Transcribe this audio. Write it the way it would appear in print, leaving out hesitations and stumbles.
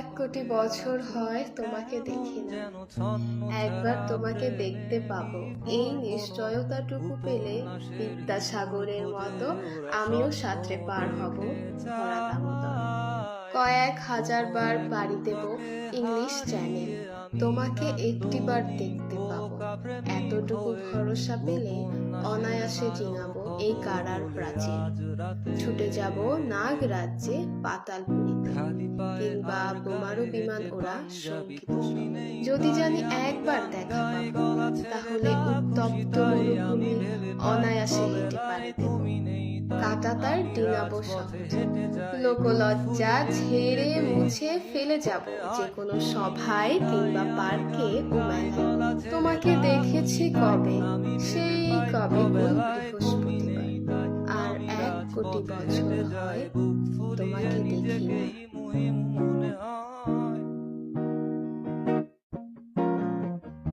এক কোটি বছর হয় তোমাকে দেখি না, একবার তোমাকে দেখতে পাবো, এই নিশ্চয়তাটুকু পেলে বিদ্যাসাগরের মতো আমিও সাঁতরে পার হব ভরা দামোদর। কয়েক হাজার বার পাড়ি দেব ইংলিশ চ্যানেল, তোমাকে একটিবার দেখতে পাবো। এতটুকু ভরসা পেলে অনায়াসে ডিঙাবো এই কারার প্রাচীর। ছুটে যাব নাগ রাজ্যে পাতালপুরীতে, কিংবা বোমারু বিমান ওরা শঙ্কিত। যদি জানি একবার দেখা পাবো, তাহলে উত্তপ্ত মরুভূমি অনায়াসে হেঁটে পাড়ি দেব। কাঁটা তার ডিঙাবো সহজে, লোকলজ্জা ঝেড়ে মুছে ফেলে যাব যে কোনো সভায় কিংবা পার্কে ও মেলায়। তোমাকে দেখেছি কবে, সেই কবে কোন বৃহস্পতিবার, আর এক কোটি বছর হয় তোমাকে দেখি না।